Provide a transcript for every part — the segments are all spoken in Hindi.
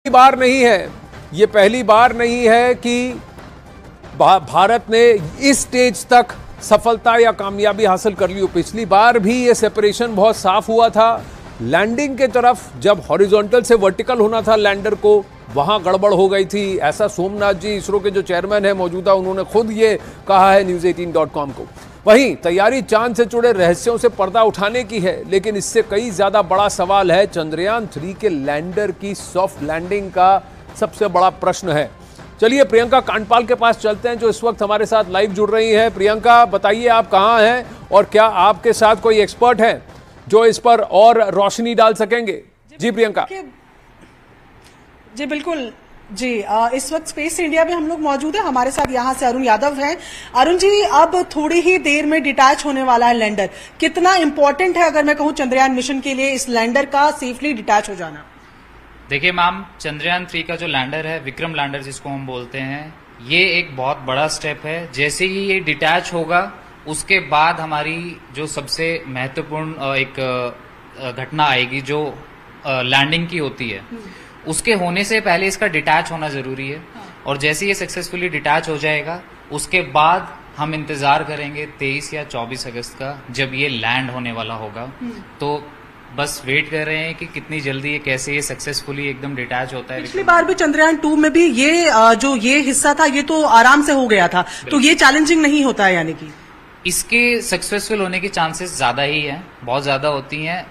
बार नहीं है, ये पहली बार नहीं है कि भारत ने इस स्टेज तक सफलता या कामयाबी हासिल कर ली हो। पिछली बार भी ये सेपरेशन बहुत साफ हुआ था। लैंडिंग के तरफ जब हॉरिजॉन्टल से वर्टिकल होना था लैंडर को, वहां गड़बड़ हो गई थी। ऐसा सोमनाथ जी, इसरो के जो चेयरमैन है मौजूदा, उन्होंने खुद ये कहा है News18.com को। वहीं तैयारी चांद से जुड़े रहस्यों से पर्दा उठाने की है, लेकिन इससे कई ज्यादा बड़ा सवाल है चंद्रयान 3 के लैंडर की सॉफ्ट लैंडिंग का। सबसे बड़ा प्रश्न है। चलिए प्रियंका कांडपाल के पास चलते हैं, जो इस वक्त हमारे साथ लाइव जुड़ रही हैं। प्रियंका, बताइए आप कहां हैं और क्या आपके साथ कोई एक्सपर्ट है जो इस पर और रोशनी डाल सकेंगे? जी प्रियंका। जी बिल्कुल जी, इस वक्त स्पेस इंडिया में हम लोग मौजूद हैं। हमारे साथ यहाँ से अरुण यादव हैं। अरुण जी, अब थोड़ी ही देर में डिटैच होने वाला है लैंडर। कितना इंपॉर्टेंट है, अगर मैं कहूँ, चंद्रयान मिशन के लिए इस लैंडर का सेफली डिटैच हो जाना? देखिए मैम, चंद्रयान 3 का जो लैंडर है, विक्रम लैंडर जिसको हम बोलते हैं, ये एक बहुत बड़ा स्टेप है। जैसे ही ये डिटैच होगा, उसके बाद हमारी जो सबसे महत्वपूर्ण एक घटना आएगी, जो लैंडिंग की होती है, उसके होने से पहले इसका डिटैच होना जरूरी है। और जैसे ये सक्सेसफुली डिटैच हो जाएगा, उसके बाद हम इंतजार करेंगे 23 या 24 अगस्त का, जब ये लैंड होने वाला होगा। तो बस वेट कर रहे हैं कि कितनी जल्दी ये कैसे ये सक्सेसफुली एकदम डिटैच होता है। पिछली बार भी चंद्रयान 2 में भी ये जो ये हिस्सा था, ये तो आराम से हो गया था, तो ये चैलेंजिंग नहीं होता है? यानी कि इसके सक्सेसफुल होने की चांसेस ज्यादा ही है, बहुत ज्यादा होती हैं।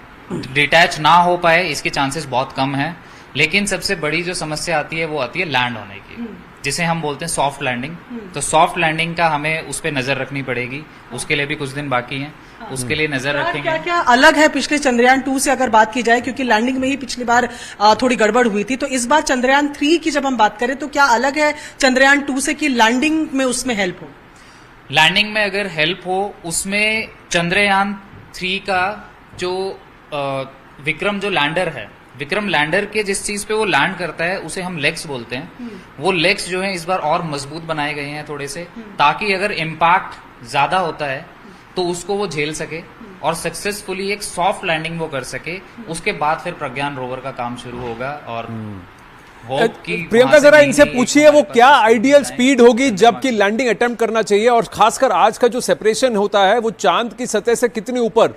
डिटैच ना हो पाए इसके चांसेस बहुत कम है। लेकिन सबसे बड़ी जो समस्या आती है वो आती है लैंड होने की, जिसे हम बोलते हैं सॉफ्ट लैंडिंग। तो सॉफ्ट लैंडिंग का हमें उस पर नजर रखनी पड़ेगी। उसके लिए भी कुछ दिन बाकी हैं, उसके लिए नजर रखेंगे। क्या क्या अलग है पिछले चंद्रयान 2 से अगर बात की जाए, क्योंकि लैंडिंग में ही पिछली बार थोड़ी गड़बड़ हुई थी, तो इस बार चंद्रयान 3 की जब हम बात करें तो क्या अलग है चंद्रयान 2 से कि लैंडिंग में उसमें हेल्प हो? लैंडिंग में अगर हेल्प हो, उसमें चंद्रयान 3 का जो विक्रम जो लैंडर है, विक्रम लैंडर के जिस चीज पे वो लैंड करता है, उसे हम लेग्स बोलते हैं। वो लेग्स जो है इस बार और मजबूत बनाए गए हैं थोड़े से, ताकि अगर इम्पैक्ट ज्यादा होता है तो उसको वो झेल सके और सक्सेसफुली एक सॉफ्ट लैंडिंग वो कर सके। उसके बाद फिर प्रज्ञान रोवर का काम शुरू होगा। और प्रियंका, जरा इनसे पूछिए वो क्या आइडियल स्पीड होगी जबकि लैंडिंग अटेम्प्ट करना चाहिए, और खासकर आज का जो सेपरेशन होता है वो चांद की सतह से कितनी ऊपर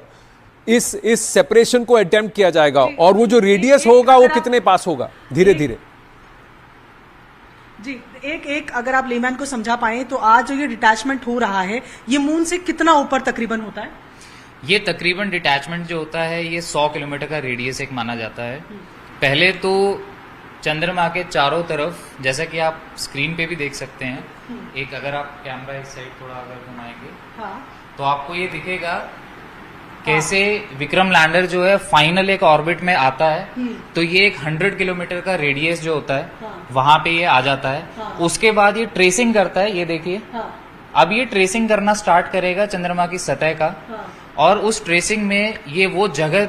इस सेपरेशन को अटेम्प्ट किया जाएगा, और वो जो रेडियस होगा वो कितने पास होगा धीरे धीरे? जी, एक अगर आप लेमैन को समझा पाए तो आज जो ये डिटैचमेंट हो रहा है, ये मून से कितना ऊपर तकरीबन होता है? ये तकरीबन डिटैचमेंट जो होता है, ये 100 किलोमीटर का रेडियस एक माना जाता है। पहले तो चंद्रमा के चारों तरफ, जैसा कि आप स्क्रीन पे भी देख सकते हैं, एक अगर आप कैमरा इस साइड थोड़ा अगर घुमाएंगे, तो आपको ये दिखेगा कैसे विक्रम लैंडर जो है फाइनल एक ऑर्बिट में आता है। तो ये एक 100 किलोमीटर का रेडियस जो होता है, वहां पे ये आ जाता है। उसके बाद ये ट्रेसिंग करता है, ये देखिए। अब ये ट्रेसिंग करना स्टार्ट करेगा चंद्रमा की सतह का, और उस ट्रेसिंग में ये वो जगह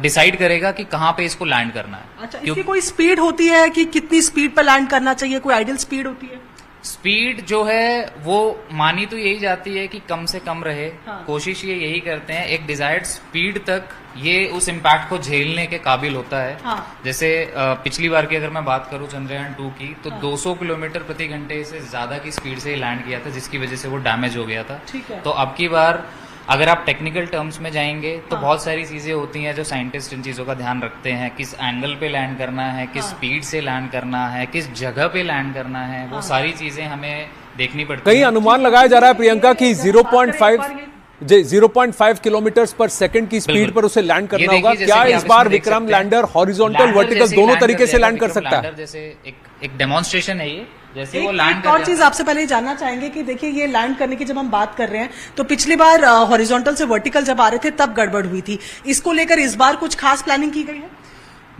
डिसाइड करेगा कि कहाँ पे इसको लैंड करना है। अच्छा, इसकी कोई स्पीड होती है कि कितनी स्पीड पर लैंड करना चाहिए? कोई आइडियल स्पीड होती है? स्पीड जो है वो मानी तो यही जाती है कि कम से कम रहे। कोशिश ये यही करते हैं, एक डिजायर्ड स्पीड तक ये उस इम्पैक्ट को झेलने के काबिल होता है। जैसे पिछली बार की अगर मैं बात करूं चंद्रयान 2 की, तो 200 किलोमीटर प्रति घंटे से ज्यादा की स्पीड से लैंड किया था, जिसकी वजह से वो डैमेज हो गया था। तो अब की बार अगर आप टेक्निकल टर्म्स में जाएंगे तो बहुत सारी चीजें होती हैं जो साइंटिस्ट इन चीजों का ध्यान रखते हैं। किस एंगल पे लैंड करना है, किस स्पीड से लैंड करना है, किस जगह पे लैंड करना है, वो सारी चीजें हमें देखनी पड़ती है। कहीं अनुमान लगाया जा रहा है प्रियंका की 0.5 किलोमीटर पर सेकंड की स्पीड पर उसे लैंड करना होगा। क्या इस बार विक्रम लैंडर हॉरिजॉन्टल वर्टिकल दोनों तरीके से लैंड कर सकता है? जैसे एक डेमोन्स्ट्रेशन है ये, जैसे वो लैंड। और चीज आपसे पहले जानना चाहेंगे कि देखिए, ये लैंड करने की जब हम बात कर रहे हैं, तो पिछली बार हॉरिजॉन्टल से वर्टिकल जब आ रहे थे तब गड़बड़ हुई थी। इसको लेकर इस बार कुछ खास प्लानिंग की गई है?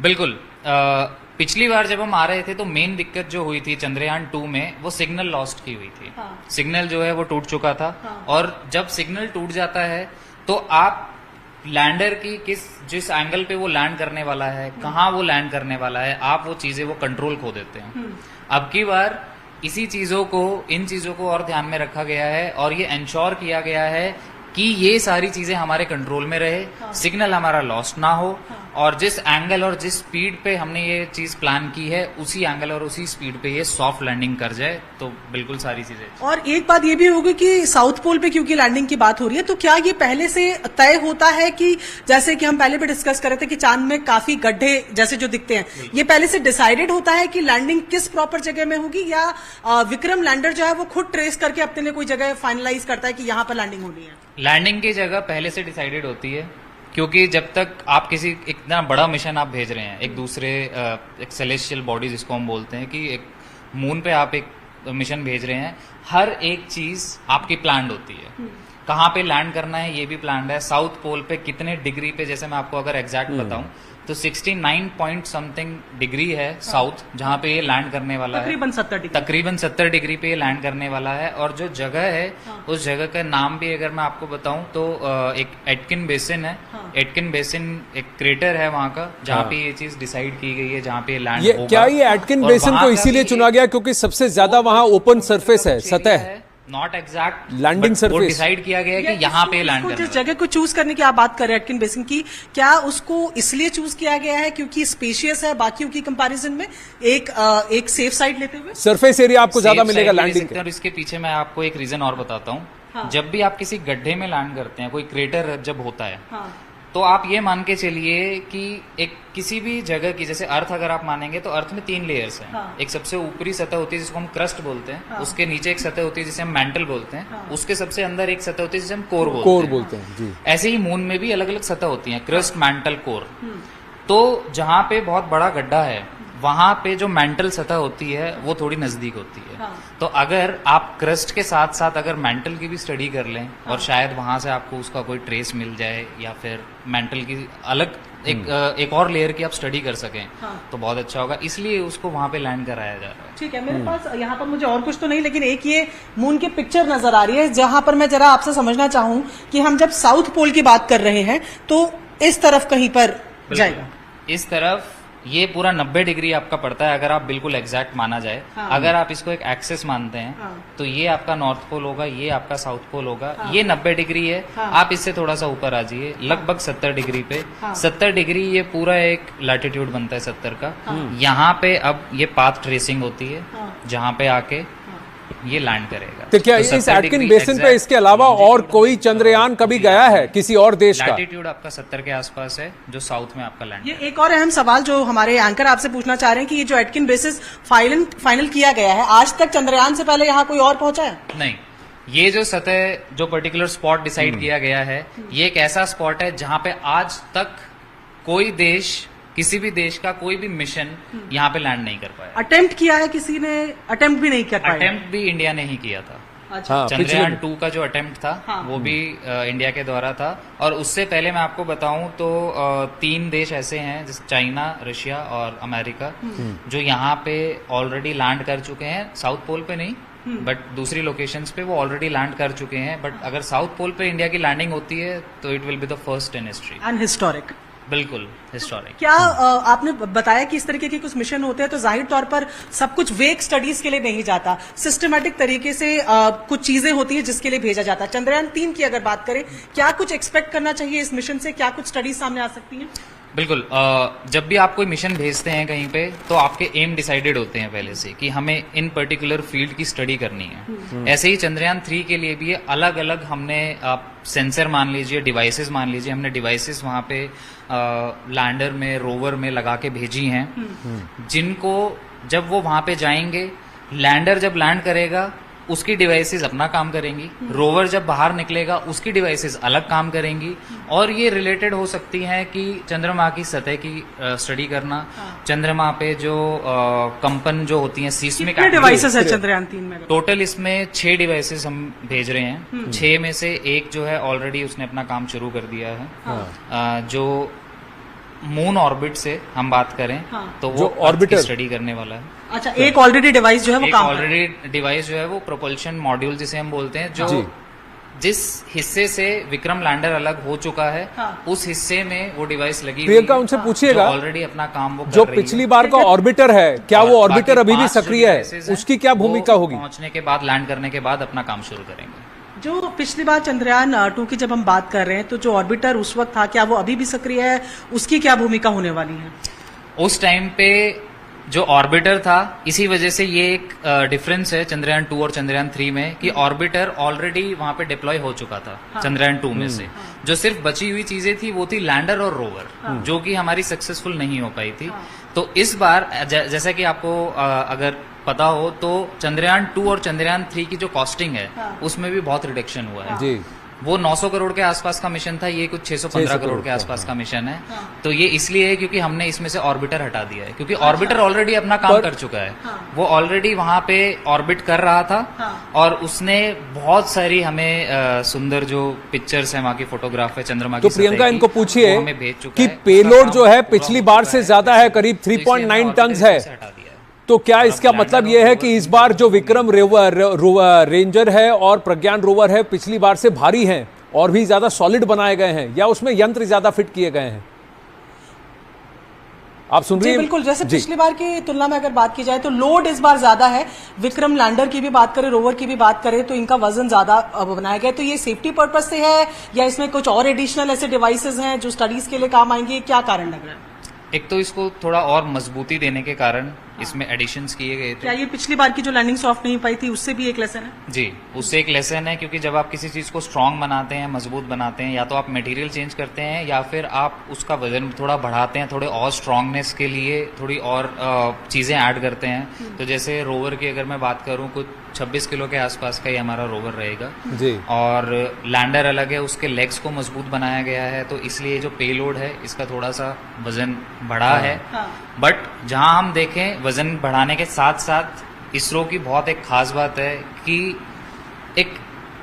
बिल्कुल। पिछली बार जब हम आ रहे थे तो मेन दिक्कत जो हुई थी चंद्रयान 2 में, वो सिग्नल लॉस्ट की हुई थी। सिग्नल जो है वो टूट चुका था। और जब सिग्नल टूट जाता है तो आप लैंडर की जिस एंगल पे वो लैंड करने वाला है, कहाँ वो लैंड करने वाला है, आप वो चीजें वो कंट्रोल खो देते हैं। अब की बार इन चीजों को और ध्यान में रखा गया है, और ये इंश्योर किया गया है कि ये सारी चीजें हमारे कंट्रोल में रहे, सिग्नल हमारा लॉस्ट ना हो, और जिस एंगल और जिस स्पीड पे हमने ये चीज प्लान की है उसी एंगल और उसी स्पीड पे ये सॉफ्ट लैंडिंग कर जाए, तो बिल्कुल सारी चीजें। और एक बात ये भी होगी कि साउथ पोल पे क्योंकि लैंडिंग की बात हो रही है, तो क्या ये पहले से तय होता है कि जैसे कि हम पहले भी डिस्कस कर रहे थे कि चांद में काफी गड्ढे जैसे जो दिखते हैं, ये पहले से डिसाइडेड होता है कि लैंडिंग किस प्रॉपर जगह में होगी, या विक्रम लैंडर जो है वो खुद ट्रेस करके अपने लिए कोई जगह फाइनलाइज करता है कि यहाँ पर लैंडिंग होनी है? लैंडिंग की जगह पहले से डिसाइडेड होती है, क्योंकि जब तक आप किसी इतना बड़ा मिशन आप भेज रहे हैं एक दूसरे एक सेलेस्टियल बॉडी जिसको हम बोलते हैं, कि एक मून पे आप एक मिशन भेज रहे हैं, हर एक चीज आपकी प्लान्ड होती है। कहाँ पे लैंड करना है ये भी प्लान्ड है, साउथ पोल पे कितने डिग्री पे, जैसे मैं आपको अगर एग्जैक्ट बताऊं तो 69 पॉइंट समथिंग डिग्री है साउथ, जहाँ पे ये लैंड करने वाला है। तकरीबन 70 डिग्री पे ये लैंड करने वाला है। और जो जगह है उस जगह का नाम भी अगर मैं आपको बताऊं तो एक एटकिन बेसिन है। एटकिन बेसिन एक क्रेटर है वहाँ का, जहाँ पे ये चीज डिसाइड की गई है, जहाँ पे लैंड होगा। क्या ये एटकिन बेसिन को इसीलिए चुना गया क्योंकि सबसे ज्यादा वहाँ ओपन सरफेस है, सतह है, not exact landing surface decide किया गया है कि यहाँ पे लैंड करना है। जिस जगह को चूज करने की आप बात कर रहे हैं एटकिन बेसिन की, क्या उसको इसलिए चूज किया गया है क्योंकि स्पेशियस है बाकियों की कंपैरिजन में, एक सेफ साइड लेते हुए? सरफेस एरिया आपको ज्यादा मिलेगा लैंडिंग के। और इसके पीछे मैं आपको एक रीजन और बताता हूँ। जब भी आप किसी गड्ढे में लैंड करते हैं, कोई क्रेटर जब होता है, तो आप ये मान के चलिए कि एक किसी भी जगह की, जैसे अर्थ अगर आप मानेंगे तो अर्थ में 3 लेयर्स हैं। एक सबसे ऊपरी सतह होती है जिसको हम क्रस्ट बोलते हैं, उसके नीचे एक सतह होती है जिसे हम मैंटल बोलते हैं, उसके सबसे अंदर एक सतह होती है जिसे हम कोर बोलते हैं जी। ऐसे ही मून में भी अलग अलग सतह होती हैं, क्रस्ट, मैंटल, कोर। तो जहाँ पे बहुत बड़ा गड्ढा है वहां पे जो मेंटल सतह होती है वो थोड़ी नजदीक होती है। तो अगर आप क्रस्ट के साथ साथ अगर मेंटल की भी स्टडी कर लें और शायद वहां से आपको उसका कोई ट्रेस मिल जाए, या फिर मेंटल की अलग एक और लेयर की आप स्टडी कर सकें, तो बहुत अच्छा होगा। इसलिए उसको वहां पे लैंड कराया जा रहा है। ठीक है, मेरे पास यहाँ पर मुझे और कुछ तो नहीं, लेकिन एक ये मून की पिक्चर नजर आ रही है जहां पर मैं जरा आपसे समझना चाहूँ कि हम जब साउथ पोल की बात कर रहे हैं तो इस तरफ कहीं पर जाएगा, इस तरफ ये पूरा 90 डिग्री आपका पड़ता है अगर आप बिल्कुल एग्जैक्ट माना जाए। अगर आप इसको एक एक्सेस मानते हैं तो ये आपका नॉर्थ पोल होगा, ये आपका साउथ पोल होगा। ये 90 डिग्री है। आप इससे थोड़ा सा ऊपर आ जाइए, लगभग 70 डिग्री पे। 70 डिग्री ये पूरा एक लैटिट्यूड बनता है 70 का। यहाँ पे अब ये पाथ ट्रेसिंग होती है, जहाँ पे आके ये लैंड करेगा। तो क्या इस एटकिन बेसिन पे इसके अलावा और कोई चंद्रयान कभी गया है किसी और देश का? लैटिट्यूड आपका 70 के आसपास है जो साउथ में आपका लैंड। ये एक और अहम सवाल जो हमारे एंकर आपसे पूछना चाह रहे हैं कि ये जो एटकिन बेसिस फाइनल किया गया है, आज तक चंद्रयान से पहले यहाँ कोई और पहुंचा है? नहीं, ये जो सतह जो पर्टिकुलर स्पॉट डिसाइड किया गया है, ये एक ऐसा स्पॉट है जहाँ पे आज तक कोई देश, किसी भी देश का कोई भी मिशन यहाँ पे लैंड नहीं कर पाया। अटेम्प्ट किया है किसी ने? अटेम्प्ट भी नहीं कर पाया। अटेम्प्ट भी इंडिया ने ही किया था। अच्छा। चंद्रयान 2 का जो अटेम्प्ट था वो भी इंडिया के द्वारा था। और उससे पहले मैं आपको बताऊं तो 3 देश ऐसे हैं जैसे चाइना, रशिया और अमेरिका, जो यहाँ पे ऑलरेडी लैंड कर चुके हैं। साउथ पोल पे नहीं, बट दूसरी लोकेशंस पे वो ऑलरेडी लैंड कर चुके हैं। बट अगर साउथ पोल पे इंडिया की लैंडिंग होती है तो it will be the first in history and historic. बिल्कुल हिस्टोरिक। क्या आपने बताया कि इस तरीके के कुछ मिशन होते हैं तो जाहिर तौर पर सब कुछ वेक स्टडीज के लिए नहीं जाता, सिस्टमैटिक तरीके से कुछ चीजें होती है जिसके लिए भेजा जाता है। चंद्रयान 3 की अगर बात करें, क्या कुछ एक्सपेक्ट करना चाहिए इस मिशन से? क्या कुछ स्टडीज सामने आ सकती हैं? बिल्कुल। जब भी आप कोई मिशन भेजते हैं कहीं पे, तो आपके एम डिसाइडेड होते हैं पहले से कि हमें इन पर्टिकुलर फील्ड की स्टडी करनी है। ऐसे ही चंद्रयान 3 के लिए भी अलग अलग हमने सेंसर मान लीजिए, डिवाइसेस मान लीजिए, हमने डिवाइसेस वहाँ पे लैंडर में, रोवर में लगा के भेजी हैं, जिनको जब वो वहाँ पे जाएंगे, लैंडर जब लैंड करेगा उसकी डिवाइसेस अपना काम करेंगी, रोवर जब बाहर निकलेगा उसकी डिवाइसेस अलग काम करेंगी। और ये रिलेटेड हो सकती हैं कि चंद्रमा की सतह की स्टडी करना, चंद्रमा पे जो कंपन जो होती हैं, सीस्मिक डिवाइसेस है चंद्रयान 3 में? टोटल इसमें 6 डिवाइसेस हम भेज रहे हैं। 6 में से एक जो है ऑलरेडी उसने अपना काम शुरू कर दिया है। जो मून ऑर्बिट से हम बात करें तो वो ऑर्बिटर स्टडी करने वाला है। अच्छा, एक ऑलरेडी डिवाइस जो है वो काम ऑलरेडी डिवाइस जो है वो प्रोपल्शन मॉड्यूल जिसे हम बोलते हैं, जो जिस हिस्से से विक्रम लैंडर अलग हो चुका है, उस हिस्से में वो डिवाइस लगी। प्रियंका उनसे पूछिएगा, ऑलरेडी अपना काम वो जो पिछली बार का ऑर्बिटर है, क्या वो ऑर्बिटर अभी भी सक्रिय है? उसकी क्या भूमिका होगी? पहुंचने के बाद, लैंड करने के बाद अपना काम शुरू करेंगे। जो पिछली बार चंद्रयान 2 की जब हम बात कर रहे हैं तो जो ऑर्बिटर उस वक्त था, क्या वो अभी भी सक्रिय है? उसकी क्या भूमिका होने वाली है? उस टाइम पे जो ऑर्बिटर था, इसी वजह से ये एक डिफरेंस है चंद्रयान 2 और चंद्रयान 3 में कि ऑर्बिटर ऑलरेडी वहां पे डिप्लॉय हो चुका था। चंद्रयान 2 में से जो सिर्फ बची हुई चीजें थी वो थी लैंडर और रोवर, जो कि हमारी सक्सेसफुल नहीं हो पाई थी। तो इस बार जैसा कि आपको अगर पता हो तो चंद्रयान 2 और चंद्रयान 3 की जो कॉस्टिंग है उसमें भी बहुत रिडक्शन हुआ है। जी। वो 900 करोड़ के आसपास का मिशन था, ये कुछ 615 करोड़ के आसपास का मिशन है। तो ये इसलिए है क्योंकि हमने इसमें से ऑर्बिटर हटा दिया है, क्योंकि ऑर्बिटर ऑलरेडी अपना काम कर चुका है। वो ऑलरेडी वहां पे ऑर्बिट कर रहा था और उसने बहुत सारी हमें सुंदर जो पिक्चर्स है, वहां की फोटोग्राफ है चंद्रमा की। तो प्रियंका इनको पूछिए हमें भेज चुका कि है। पेलोड जो है पिछली बार से ज्यादा है, करीब 3.9 टन है। तो क्या इसका मतलब यह है कि इस बार जो विक्रम रेंजर है और प्रज्ञान रोवर है पिछली बार से भारी हैं और भी ज्यादा सॉलिड बनाए गए हैं, या उसमें यंत्र ज्यादा फिट किए गए हैं? आप सुन रही हैं? बिल्कुल, जैसे पिछली बार की तुलना में अगर बात की जाए तो लोड इस बार ज्यादा है। विक्रम लैंडर की भी बात करें, रोवर की भी बात करें तो इनका वजन ज्यादा बनाया गया। तो ये सेफ्टी पर्पज से है या इसमें कुछ और एडिशनल ऐसे डिवाइसेस हैं जो स्टडीज के लिए काम आएंगे? क्या कारण लग रहा है? एक तो इसको थोड़ा और मजबूती देने के कारण इसमें एडिशंस किए गए थे। क्या ये पिछली बार की जो लैंडिंग सॉफ्ट नहीं पाई थी उससे भी एक लेसन है? जी, उससे एक लेसन है, क्योंकि जब आप किसी चीज को स्ट्रांग बनाते हैं, मजबूत बनाते हैं, या तो आप मटेरियल चेंज करते हैं या फिर आप उसका वजन थोड़ा बढ़ाते हैं, थोड़े और स्ट्रांगनेस के लिए थोड़ी और चीजें ऐड करते हैं। तो जैसे रोवर की अगर मैं बात करूं, कुछ 26 किलो के आसपास का ही हमारा रोवर रहेगा जी। और लैंडर अलग है, उसके लेग्स को मजबूत बनाया गया है, तो इसलिए जो पेलोड है इसका थोड़ा सा वजन बढ़ा है। बट जहां हम देखें वजन बढ़ाने के साथ साथ इसरो की बहुत एक खास बात है कि एक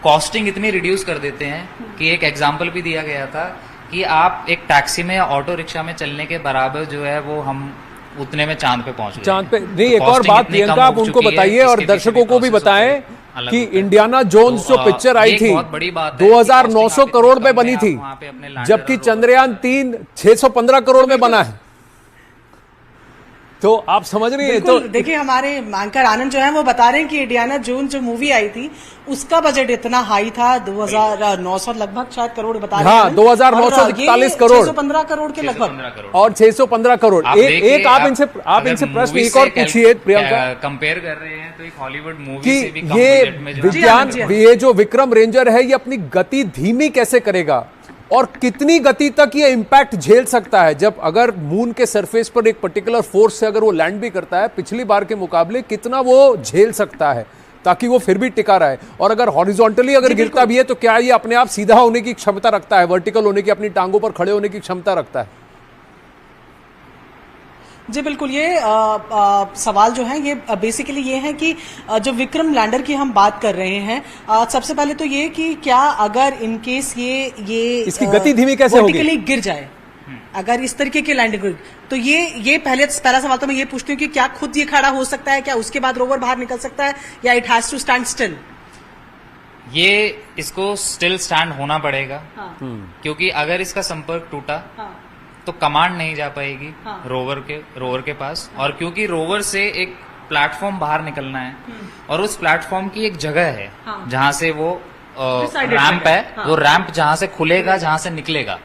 कॉस्टिंग इतनी रिड्यूस कर देते हैं कि एक एग्जाम्पल भी दिया गया था कि आप एक टैक्सी में या ऑटो रिक्शा में चलने के बराबर जो है वो हम उतने में चांद पे पहुंच गए। चांद पे नहीं, एक और बात प्रियंका आप उनको बताइए और दर्शकों को भी बताएं कि इंडियाना जोन्स जो पिक्चर आई थी 2900 करोड़ में बनी थी, जबकि चंद्रयान 3 615 करोड़ में बना है। तो आप समझ रही हैं? तो देखिए, हमारे एंकर आनंद जो है वो बता रहे हैं कि इंडियाना जोन्स जो मूवी आई थी उसका बजट इतना हाई था, 2900 लगभग शायद करोड़ बता रहे हैं। हाँ, 2941 करोड़, 615 करोड़ के लगभग, और 615 करोड़। एक आप इनसे प्रश्न एक और पूछिए प्रियंका। कंपेयर कर रहे हैं तो एक हॉलीवुड मूवी कि से भी कम ये बजट में जो विज्ञान, ये जो विक्रम रेंजर है ये अपनी गति धीमी कैसे करेगा और कितनी गति तक ये इंपैक्ट झेल सकता है? जब अगर मून के सरफेस पर एक पर्टिकुलर फोर्स से अगर वो लैंड भी करता है, पिछली बार के मुकाबले कितना वो झेल सकता है ताकि वो फिर भी टिका रहे? और अगर हॉरिजॉन्टली अगर गिरता भी है तो क्या ये अपने आप सीधा होने की क्षमता रखता है, वर्टिकल होने की, अपनी टांगों पर खड़े होने की क्षमता रखता है? जी बिल्कुल, ये सवाल जो है ये बेसिकली ये है कि जो विक्रम लैंडर की हम बात कर रहे हैं, सबसे पहले तो ये कि क्या अगर इनकेस ये इसकी गति धीमी कैसे होगी? वर्टिकली गिर जाए, अगर इस तरीके की लैंडिंग, तो ये पहला सवाल तो मैं ये पूछती हूँ कि क्या खुद ये खड़ा हो सकता है? क्या उसके बाद रोवर बाहर निकल सकता है या it has to stand still? ये इसको स्टिल स्टैंड होना पड़ेगा। क्योंकि अगर इसका संपर्क टूटा तो कमांड नहीं जा पाएगी रोवर के पास। और क्योंकि रोवर से एक प्लेटफॉर्म बाहर निकलना है और उस प्लेटफॉर्म की एक जगह है जहां से वो रैंप है, वो रैंप जहां से खुलेगा, जहां से निकलेगा,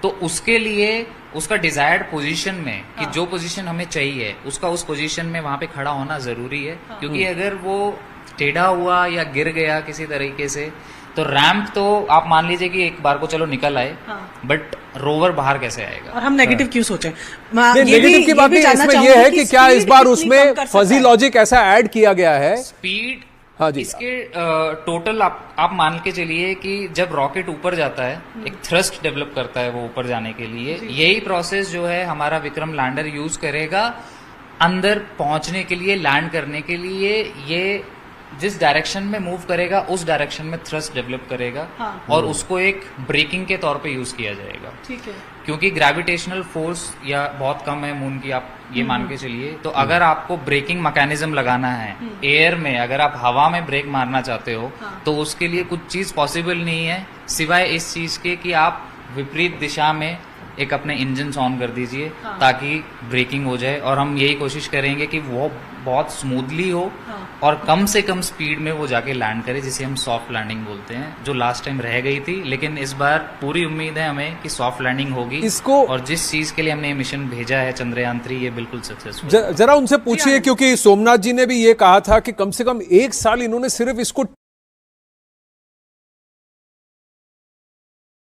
तो उसके लिए उसका डिजायर्ड पोजीशन में कि जो पोजीशन हमें चाहिए उसका उस पोजीशन में वहां पे खड़ा होना जरूरी है। क्योंकि अगर वो टेढ़ा हुआ या गिर गया किसी तरीके से तो रैंप तो आप मान लीजिए कि एक बार को चलो निकल आए, बट रोवर बाहर कैसे आएगा? और हम नेगेटिव क्यों सोचें? नेगेटिव की बात इसमें यह है कि क्या इस बार उसमें फजी लॉजिक ऐसा ऐड किया गया है? स्पीड, हाँ जी, इसके टोटल आप मान के चलिए कि जब रॉकेट ऊपर जाता है एक थ्रस्ट डेवलप करता है वो ऊपर जाने के लिए, यही प्रोसेस जो है हमारा विक्रम लैंडर यूज करेगा अंदर पहुंचने के लिए, लैंड करने के लिए। ये जिस डायरेक्शन में मूव करेगा उस डायरेक्शन में थ्रस्ट डेवलप करेगा और उसको एक ब्रेकिंग के तौर पे यूज किया जाएगा। ठीक है, क्योंकि ग्रेविटेशनल फोर्स या बहुत कम है मून की, आप ये मान के चलिए। तो अगर आपको ब्रेकिंग मैकेनिज्म लगाना है एयर में, अगर आप हवा में ब्रेक मारना चाहते हो तो उसके लिए कुछ चीज पॉसिबल नहीं है सिवाय इस चीज के कि आप विपरीत दिशा में एक अपने इंजन ऑन कर दीजिए ताकि ब्रेकिंग हो जाए, और हम यही कोशिश करेंगे कि वो बहुत स्मूथली हो और कम से कम स्पीड में वो जाके लैंड करे, जिसे हम सॉफ्ट लैंडिंग बोलते हैं, जो लास्ट टाइम रह गई थी। लेकिन इस बार पूरी उम्मीद है हमें कि सॉफ्ट लैंडिंग होगी इसको, और जिस चीज के लिए हमने ये मिशन भेजा है चंद्रयान 3, ये बिल्कुल सक्सेसफुल। जरा उनसे पूछिए, क्योंकि सोमनाथ जी ने भी ये कहा था कि कम से कम 1 साल इन्होंने सिर्फ इसको